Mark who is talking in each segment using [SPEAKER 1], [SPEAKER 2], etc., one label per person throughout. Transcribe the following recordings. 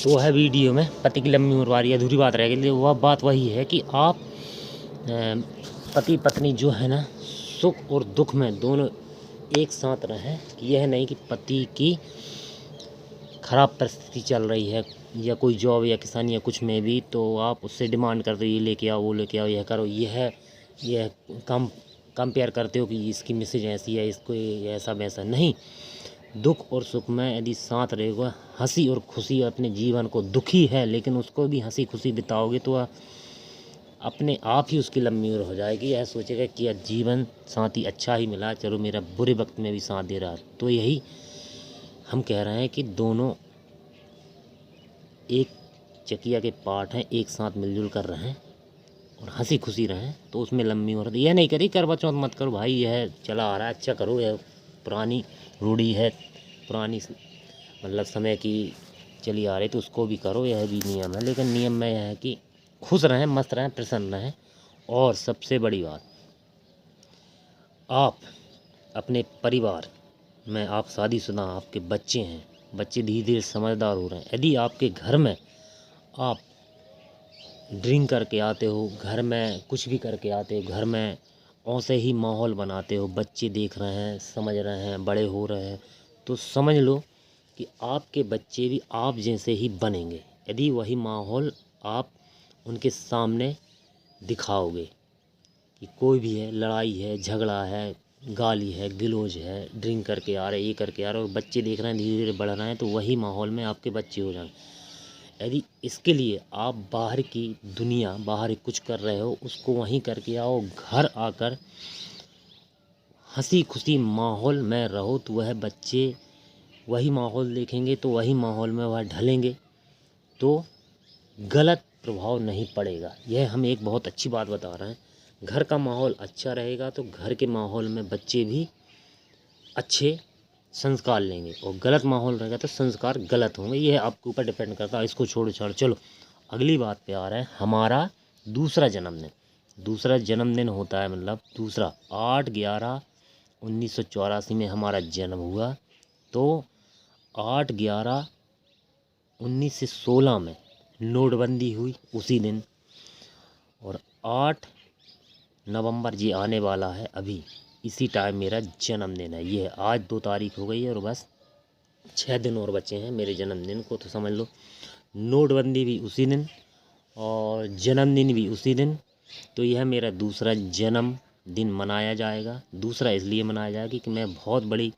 [SPEAKER 1] वो है वीडियो में पति की लंबी उम्र वाली अधूरी बात रह गई। वह बात वही है कि आप पति पत्नी जो है ना, सुख और दुख में दोनों एक साथ रहें। यह नहीं कि पति की ख़राब परिस्थिति चल रही है या कोई जॉब या किसान या कुछ में भी, तो आप उससे डिमांड करते हो ये लेके आओ वो लेके आओ यह करो, यह कंपेयर करते हो कि इसकी मैसेज ऐसी है, इसको ऐसा वैसा नहीं। दुख और सुख में यदि साथ रहेगा, हंसी और खुशी अपने जीवन को, दुखी है लेकिन उसको भी हंसी खुशी बिताओगे तो अपने आप ही उसकी लंबी उम्र हो जाएगी। यह सोचेगा कि जीवन साथी अच्छा ही मिला, चलो मेरा बुरे वक्त में भी साथ दे रहा है। तो यही हम कह रहे हैं कि दोनों एक चकिया के पार्ट हैं, एक साथ मिलजुल कर रहें और हंसी खुशी रहें, तो उसमें लंबी उम्र। यह नहीं करी करवा चौथ मत करो भाई, यह चला आ रहा है, अच्छा करो, यह पुरानी रूढ़ी है, पुरानी मतलब समय की चली आ रही, तो उसको भी करो, यह भी नियम है। लेकिन नियम में यह है कि खुश रहें, मस्त रहें, प्रसन्न रहें। और सबसे बड़ी बात, आप अपने परिवार में, आप शादीशुदा, आपके बच्चे हैं, बच्चे धीरे धीरे समझदार हो रहे हैं। यदि आपके घर में आप ड्रिंक करके आते हो, घर में कुछ भी करके आते हो, घर में ऐसे ही माहौल बनाते हो, बच्चे देख रहे हैं, समझ रहे हैं, बड़े हो रहे हैं, तो समझ लो कि आपके बच्चे भी आप जैसे ही बनेंगे यदि वही माहौल आप उनके सामने दिखाओगे। कि कोई भी है, लड़ाई है, झगड़ा है, गाली है, गिलोज है, ड्रिंक करके आ रहे, ये करके आ रहे, और बच्चे देख रहे हैं धीरे धीरे बढ़ रहे हैं, तो वही माहौल में आपके बच्चे हो जाएं। यदि इसके लिए आप बाहर की दुनिया, बाहर कुछ कर रहे हो, उसको वहीं करके आओ, घर आकर हंसी खुशी माहौल में रहो, तो वह बच्चे वही माहौल देखेंगे, तो वही माहौल में वह ढलेंगे, तो गलत प्रभाव नहीं पड़ेगा। यह हम एक बहुत अच्छी बात बता रहे हैं। घर का माहौल अच्छा रहेगा तो घर के माहौल में बच्चे भी अच्छे संस्कार लेंगे, और गलत माहौल रहेगा तो संस्कार गलत होंगे। यह आपके ऊपर डिपेंड करता है, इसको छोड़ छाड़। चलो अगली बात पे आ रहा है, हमारा दूसरा जन्मदिन। दूसरा जन्मदिन होता है मतलब दूसरा 8/11/1984 में हमारा जन्म हुआ, तो 8/11/1916 में नोटबंदी हुई उसी दिन, और 8 नवंबर जी आने वाला है अभी, इसी टाइम मेरा जन्मदिन है। ये आज 2 तारीख हो गई है और बस 6 दिन और बचे हैं मेरे जन्मदिन को, तो समझ लो नोटबंदी भी उसी दिन और जन्मदिन भी उसी दिन। तो यह मेरा दूसरा जन्मदिन मनाया जाएगा। दूसरा इसलिए मनाया जाएगा कि मैं बहुत बड़ी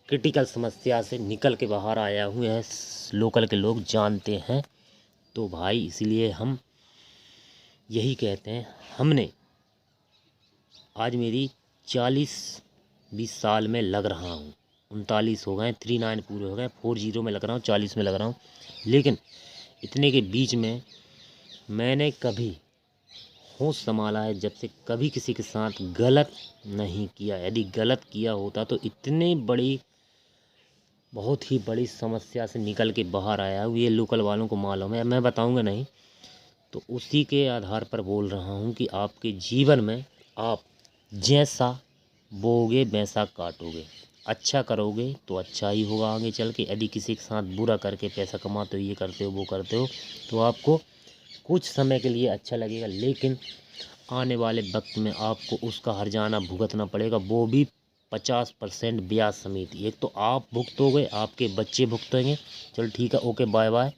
[SPEAKER 1] क्रिटिकल समस्या से निकल के बाहर आया हूँ, यह लोकल के लोग जानते हैं। तो भाई इसलिए हम यही कहते हैं, हमने आज मेरी 40-20 साल में लग रहा हूँ, 39 हो गए, 39 पूरे हो गए, 40 में लग रहा हूँ, 40 में लग रहा हूँ। लेकिन इतने के बीच में मैंने कभी होश संभाला है जब से, कभी किसी के साथ गलत नहीं किया। यदि गलत किया होता तो इतनी बड़ी, बहुत ही बड़ी समस्या से निकल के बाहर आया हूँ। ये लोकल वालों को मालूम है, मैं बताऊँगा नहीं। तो उसी के आधार पर बोल रहा हूँ कि आपके जीवन में आप जैसा बोओगे वैसा काटोगे। अच्छा करोगे तो अच्छा ही होगा आगे चल के। यदि किसी के साथ बुरा करके पैसा कमाते हो, ये करते हो, वो करते हो, तो आपको कुछ समय के लिए अच्छा लगेगा, लेकिन आने वाले वक्त में आपको उसका हर्जाना भुगतना पड़ेगा, वो भी 50% ब्याज समेत। एक तो आप भुगतोगे, आपके बच्चे भुगतेंगे। चलो ठीक है, ओके, बाय बाय।